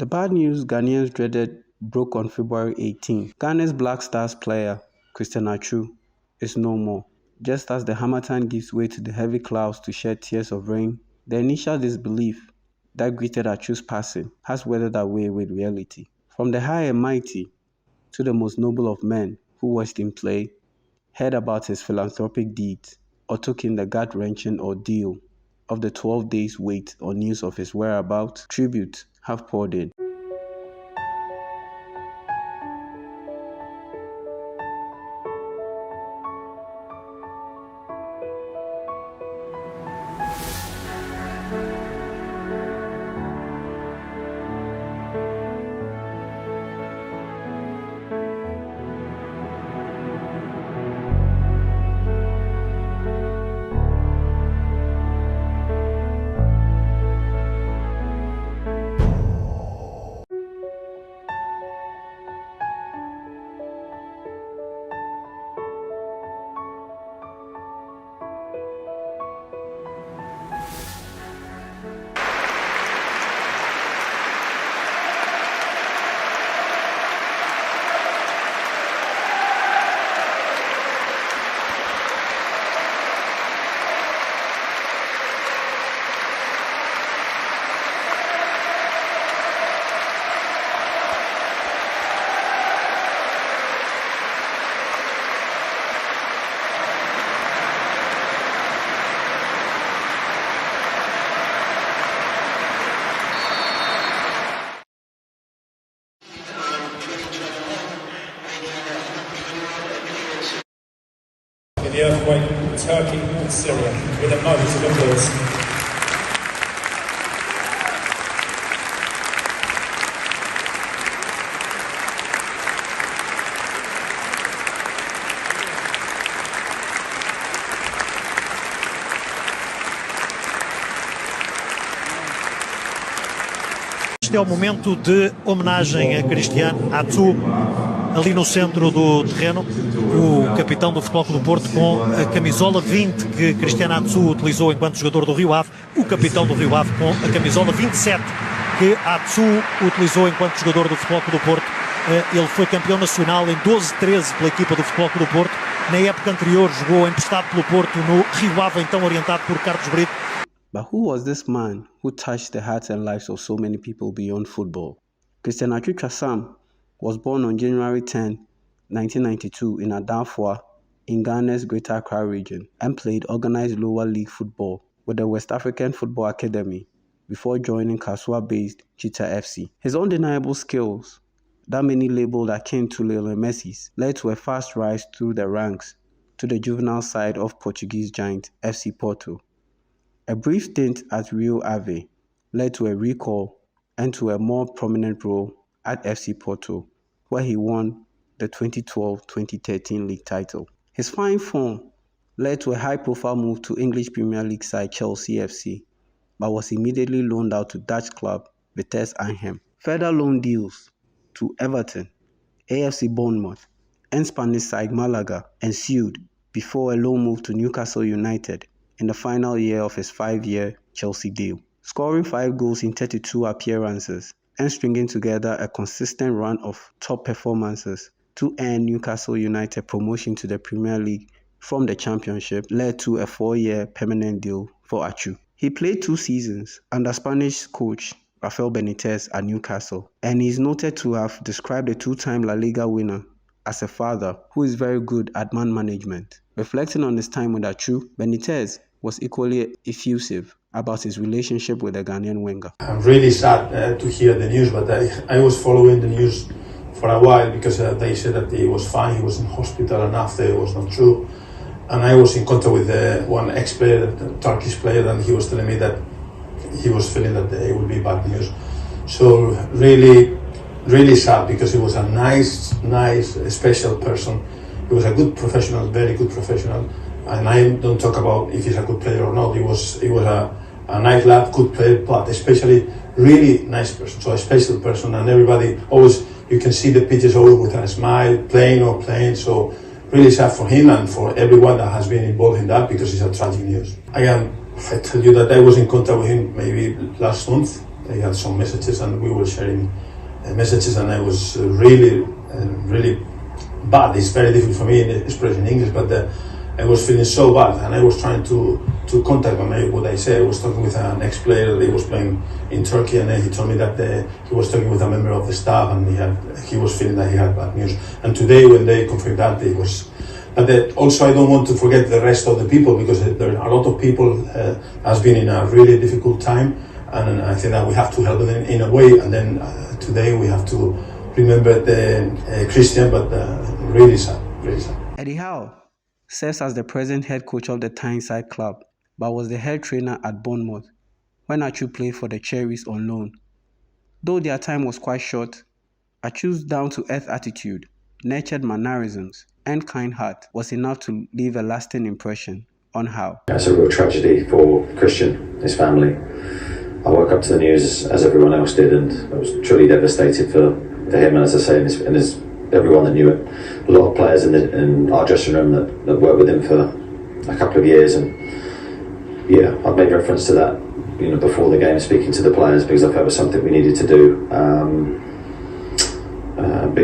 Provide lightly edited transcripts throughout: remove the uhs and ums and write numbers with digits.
The bad news Ghanaians dreaded broke on February 18. Ghana's Black Stars player, Christian Atsu, is no more. Just as the harmattan gives way to the heavy clouds to shed tears of rain, the initial disbelief that greeted Atsu's passing has weathered away with reality. From the high and mighty to the most noble of men who watched him play, heard about his philanthropic deeds, or took in the gut-wrenching ordeal of the 12 days wait on news of his whereabouts, tributes have poured in. The earthquake in Turkey and Syria with a moment of applause. Este é o momento de homenagem a Christian Atsu, ali no centro do terreno, o capitão do Futebol Clube do Porto com a camisola 20 que Christian Atsu utilizou enquanto jogador do Rio Ave, o capitão do Rio Ave com a camisola 27 que Atsu utilizou enquanto jogador do Futebol Clube do Porto. Ele foi campeão nacional em 12-13 pela equipa do Futebol Clube do Porto. Na época anterior jogou emprestado pelo Porto no Rio Ave, então orientado por Carlos Brito. But who was this man who touched the hearts and lives of so many people beyond football? Christian Atsu was born on January 10, 1992 in Adamfua in Ghana's Greater Accra region and played organized lower league football with the West African Football Academy before joining Kasua-based Cheetah FC. His undeniable skills, that many labeled akin to Lionel Messi's, led to a fast rise through the ranks to the juvenile side of Portuguese giant FC Porto. A brief stint at Rio Ave led to a recall and to a more prominent role at FC Porto, where he won the 2012-2013 league title. His fine form led to a high-profile move to English Premier League side Chelsea FC, but was immediately loaned out to Dutch club Vitesse Arnhem. Further loan deals to Everton, AFC Bournemouth, and Spanish side Malaga ensued before a loan move to Newcastle United in the final year of his 5-year Chelsea deal. Scoring 5 goals in 32 appearances and stringing together a consistent run of top performances to earn Newcastle United promotion to the Premier League from the Championship led to a 4-year permanent deal for Atsu. He played 2 seasons under Spanish coach Rafael Benitez at Newcastle, and he is noted to have described the 2-time La Liga winner as a father who is very good at man management. Reflecting on his time with Atsu, Benitez was equally effusive about his relationship with the Ghanaian winger. I'm really sad to hear the news, but I was following the news for a while because they said that he was fine, he was in hospital, and after it was not true. And I was in contact with one ex-player, the Turkish player, and he was telling me that he was feeling that it would be bad news. So really, really sad because he was a nice, special person. He was a good professional, very good professional. And I don't talk about if he's a good player or not. He was a nice lad, good player, but especially really nice person, so a special person. And everybody always, you can see the pictures always with a smile, playing or playing. So really sad for him and for everyone that has been involved in that because it's a tragic news. I tell you that I was in contact with him maybe last month, They had some messages, and we were sharing messages, and I was really bad. It's very difficult for me to express in English, but I was feeling so bad, and I was trying to contact what I say. I was talking with an ex-player that he was playing in Turkey, and he told me that he was talking with a member of the staff, and he was feeling that he had bad news. And today, when they confirmed that, it was. But also, I don't want to forget the rest of the people, because there are a lot of people has been in a really difficult time, and I think that we have to help them in a way. And then today we have to remember Christian, but really sad, really sad. Eddie Howe serves as the present head coach of the Tyneside club, but was the head trainer at Bournemouth when Atsu played for the Cherries on loan. Though their time was quite short, Atsu's down-to-earth attitude, nurtured mannerisms, and kind heart was enough to leave a lasting impression on Howe. It's a real tragedy for Christian, his family. I woke up to the news as everyone else did, and I was truly devastated for him, and as I say, and as everyone that knew it. A lot of players in our dressing room that worked with him for a couple of years, and yeah, I've made reference to that, before the game, speaking to the players, because I felt it was something we needed to do.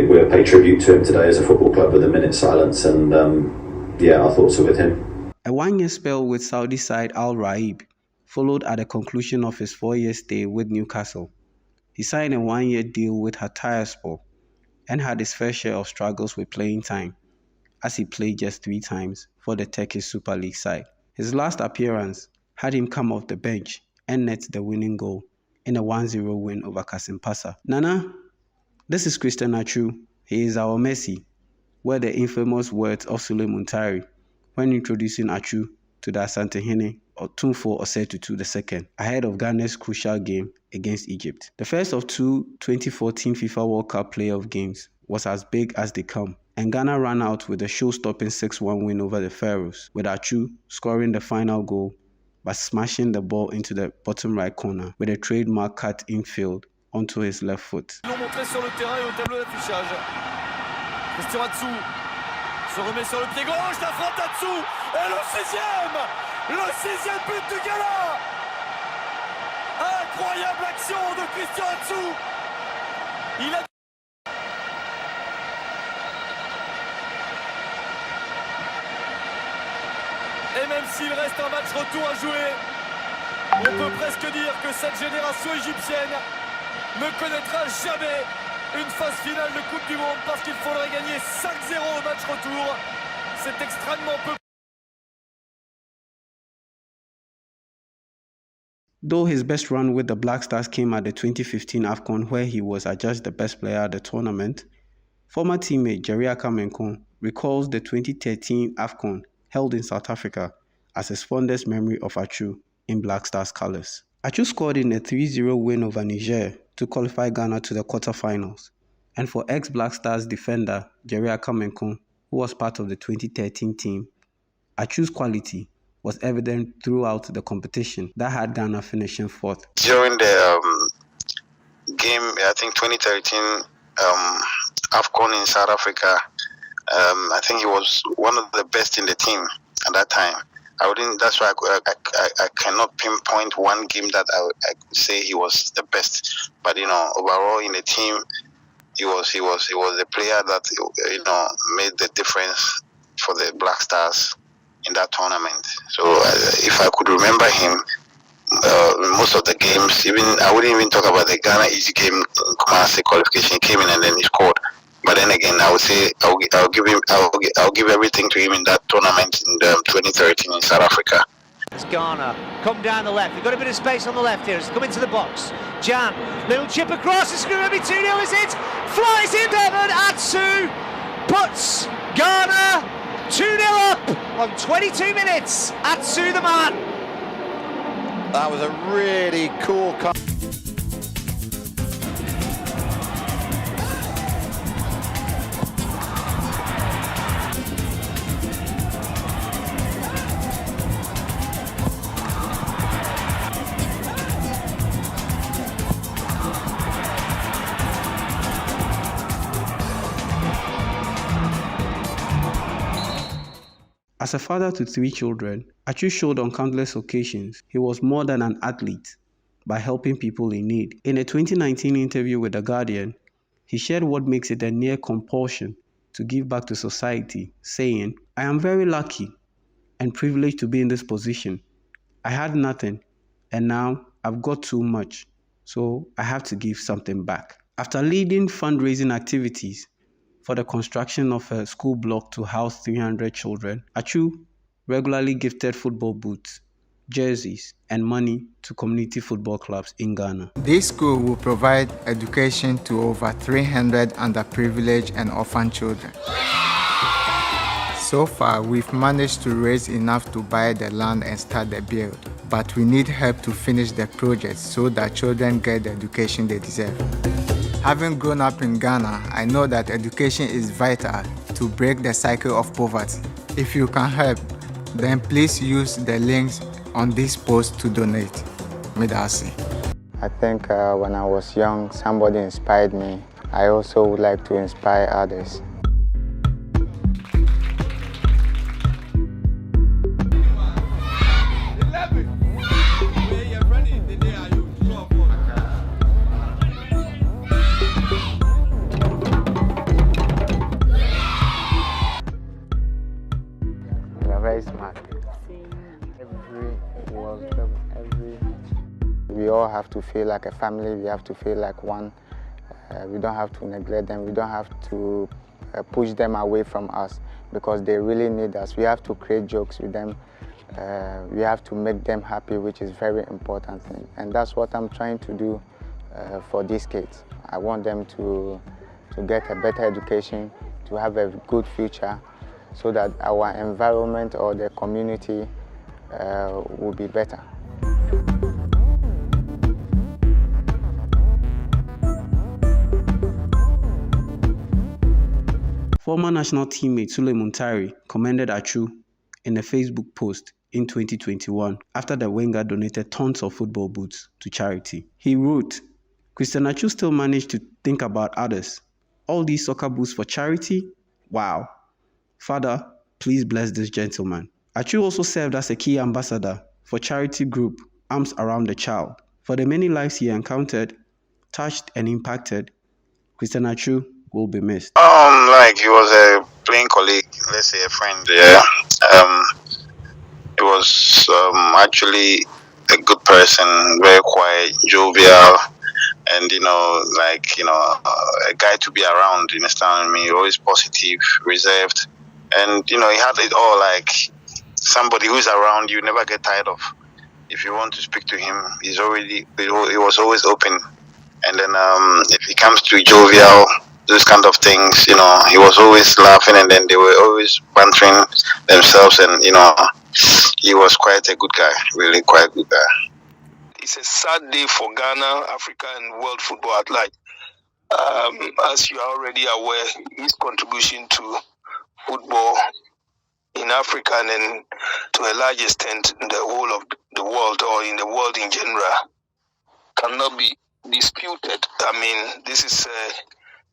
We'll pay tribute to him today as a football club with a minute's silence, and our thoughts are with him. A one-year spell with Saudi side Al Raib followed at the conclusion of his 4-year stay with Newcastle. He signed a 1-year deal with Hatayspor and had his fair share of struggles with playing time, as he played just 3 times for the Turkish Super League side. His last appearance had him come off the bench and net the winning goal in a 1-0 win over Kasimpasa. Nana, this is Christian Atsu. He is our Messi, were the infamous words of Sule Muntari when introducing Atsu to the Asantehene Otumfuo Osei-Tutu II ahead of Ghana's crucial game against Egypt. The first of 2 2014 FIFA World Cup playoff games was as big as they come, and Ghana ran out with a show-stopping 6-1 win over the Pharaohs, with Atsu scoring the final goal by smashing the ball into the bottom right corner with a trademark cut infield onto his left foot. Sur le terrain et au tableau d'affichage. Christian Atsu se remet sur le pied gauche, la frappe d'Atsu et le 6e but du Ghana. Incroyable action de Christian Atsu. Et même s'il reste un match retour à jouer, on peut presque dire que cette génération égyptienne ne connaîtra jamais une phase finale de Coupe du Monde, parce qu'il faudrait gagner 5-0 au match retour. C'est extrêmement peu. Though his best run with the Black Stars came at the 2015 AFCON, where he was adjudged the best player at the tournament, former teammate Jerry Akamenkon recalls the 2013 AFCON held in South Africa as his fondest memory of Atsu in Black Stars colours. Atsu scored in a 3-0 win over Niger to qualify Ghana to the quarterfinals, and for ex-Black Stars defender Jerry Akamenkon, who was part of the 2013 team, Atsu's quality was evident throughout the competition that had Ghana finishing 4th. During the game, I think 2013 AFCON in South Africa, I think he was one of the best in the team at that time. I wouldn't. That's why I cannot pinpoint one game that I could say he was the best. But overall in the team, he was the player that made the difference for the Black Stars in that tournament. So if I could remember him, most of the games, I wouldn't even talk about the Ghana Easy game Kumasi qualification. He came in and then he scored. But then again, I would say I'll give everything to him in that tournament in 2013 in South Africa. It's Ghana come down the left. They've got a bit of space on the left here. It's come into the box. Jan, little chip across. It's going to be 2-0. Is it? Flies in Devon. Atsu puts Ghana 2-0 up on 22 minutes. Atsu the man. That was a really cool cut. As a father to 3 children, Atsu showed on countless occasions he was more than an athlete, by helping people in need. In a 2019 interview with The Guardian, he shared what makes it a near compulsion to give back to society, saying, "I am very lucky and privileged to be in this position. I had nothing, and now I've got too much, so I have to give something back." After leading fundraising activities for the construction of a school block to house 300 children, Atsu regularly gifted football boots, jerseys, and money to community football clubs in Ghana. This school will provide education to over 300 underprivileged and orphan children. So far, we've managed to raise enough to buy the land and start the build, but we need help to finish the project so that children get the education they deserve. Having grown up in Ghana, I know that education is vital to break the cycle of poverty. If you can help, then please use the links on this post to donate. Medasi. I think when I was young, somebody inspired me. I also would like to inspire others. Very smart. We all have to feel like a family. We have to feel like one. We don't have to neglect them. We don't have to push them away from us because they really need us. We have to create jokes with them. We have to make them happy, which is very important. And that's what I'm trying to do for these kids. I want them to get a better education, to have a good future, so that our environment or the community will be better. Former national teammate Sule Muntari commended Atsu in a Facebook post in 2021 after the winger donated tons of football boots to charity. He wrote, "Christian Atsu still managed to think about others. All these soccer boots for charity? Wow. Father, please bless this gentleman." Atsu also served as a key ambassador for charity group Arms Around the Child. For the many lives he encountered, touched and impacted, Christian Atsu will be missed. Like he was a playing colleague, let's say a friend. Yeah. He was actually a good person, very quiet, jovial, and a guy to be around. You understand me? Always positive, reserved, and he had it all. Like somebody who's around you, never get tired of. If you want to speak to him, he was always open. And then if he comes to jovial, those kind of things, he was always laughing, and then they were always bantering themselves, and he was quite a good guy, really quite a good guy. It's a sad day for Ghana, Africa, and world football at large. As you are already aware, his contribution to football in Africa and then to a large extent in the whole of the world or in the world in general cannot be disputed. I mean, this is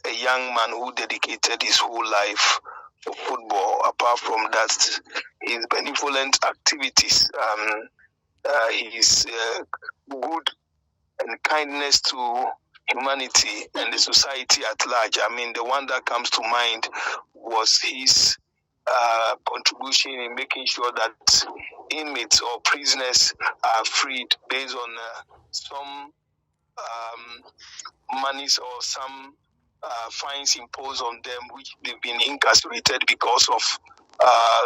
a young man who dedicated his whole life to football. Apart from that, his benevolent activities, his good and kindness to humanity and the society at large. I mean, the one that comes to mind was his contribution in making sure that inmates or prisoners are freed based on some monies or some fines imposed on them, which they've been incarcerated because of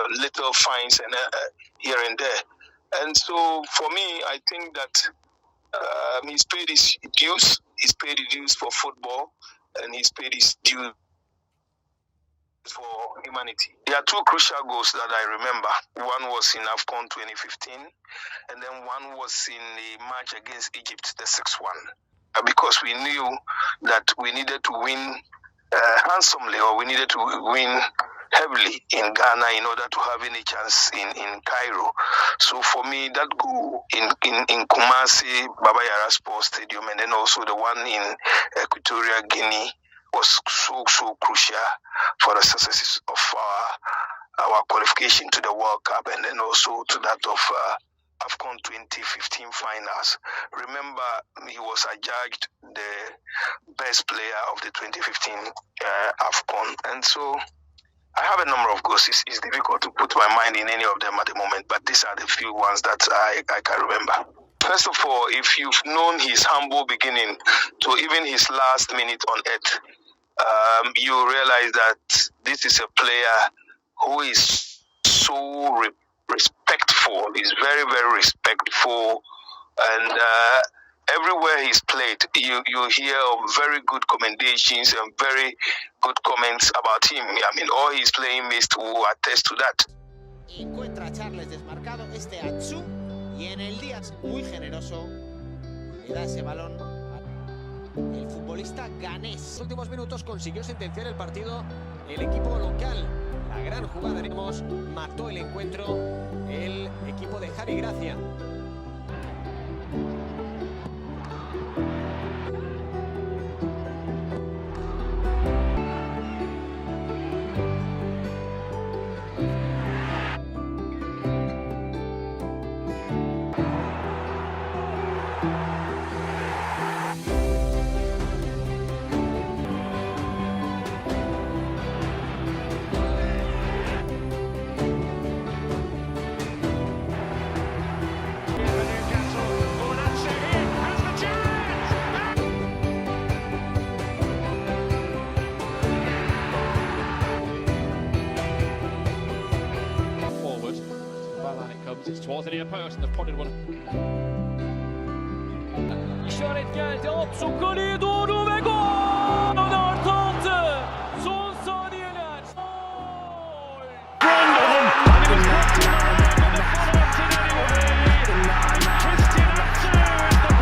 little fines and here and there. And so for me, I think that he's paid his dues. He's paid his dues for football, and he's paid his dues for humanity. There are two crucial goals that I remember. One was in AFCON 2015, and then one was in the match against Egypt, the 6-1. Because we knew that we needed to win handsomely, or we needed to win heavily in Ghana in order to have any chance in Cairo. So for me, that goal in Kumasi, Baba Yara Sports Stadium, and then also the one in Equatorial Guinea was so crucial for the success of our qualification to the World Cup, and then also to that of AFCON 2015 finals. Remember, he was adjudged the best player of the 2015 AFCON. And so I have a number of goals. It's difficult to put my mind in any of them at the moment, but these are the few ones that I can remember. First of all, if you've known his humble beginning to even his last minute on earth, you realize that this is a player who is so respectful. He's very, very respectful, and everywhere he's played, you hear very good commendations and very good comments about him. I mean, all his playing mates will attest to that. Encuentra a Charles desmarcado Atsu y en el día muy generoso le da ese balón. El futbolista ganés. En los últimos minutos consiguió sentenciar el partido el equipo local. La gran jugada, digamos, mató el encuentro el equipo de Javi Gracia. It's towards the near post and they've potted one. İşaret geldi. Atsu kaleye doğru ve gol! Dört altı. Son saniyeler. Gol! Christian Atsu is the player who's done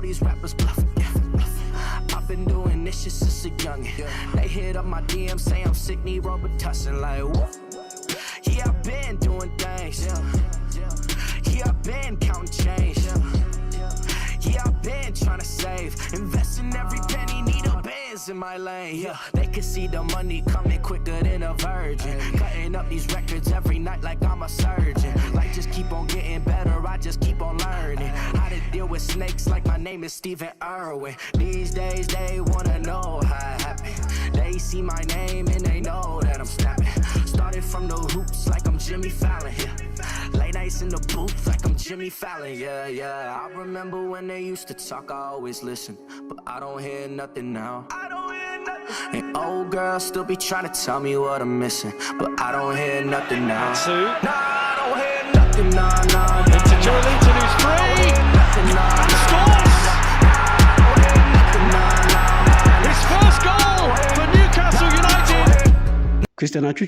these rappers bluffing. I've been doing this shit since a youngin'. They hit up my DM, say I'm sick, need Robert Tussin'. Like, what? Yeah, I've been doing things. Yeah, I've been counting change. Yeah, I've been trying to save. Investing every penny, need a Benz in my lane. Yeah, they can see the money coming quicker than a virgin. Cutting up these records every night like I'm a surgeon. Like, just keep on getting better, I just keep on learning how to deal with snakes like my name is Stephen Irwin. These days they wanna know how it happened. They see my name and they know that I'm snapping. Started from the hoops like I'm Jimmy Fallon. Yeah. Late nights in the booth like I'm Jimmy Fallon. Yeah. I remember when they used to talk, I always listen, but I don't hear nothing now. And old girls still be trying to tell me what I'm missing, but I don't hear nothing now. Nah, I don't hear nothing, nah. Into Joe Linton, who's free. And scores! His first goal for Newcastle United. Christian Atsu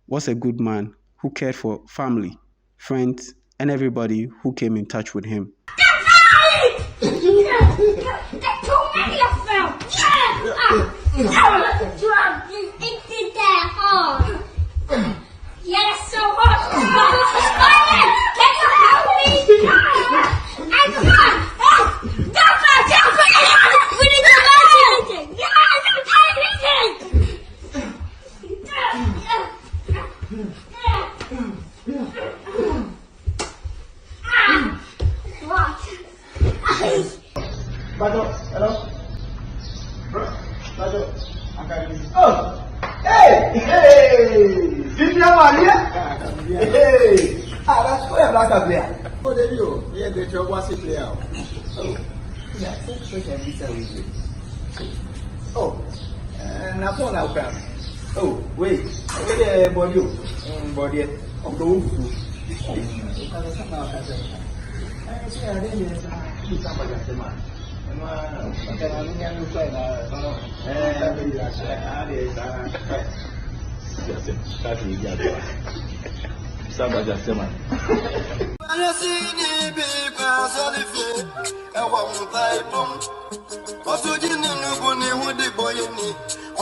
was a good man who cared for family, friends, and everybody who came in touch with him. Hello? Oh! Hey! Vivian Maria? Hey! Ah, that's quite a black player. Oh, there you go. Yeah, the job was a player. Oh, yeah, so can be with oh, now phone now, come. Oh, wait. Wait, body. Body of the wolf.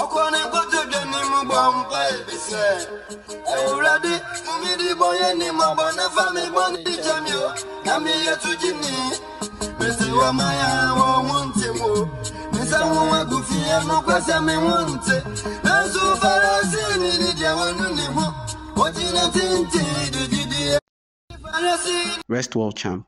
Ọkọ ní kọjọ jẹ ní mú bọ Rest well, champ.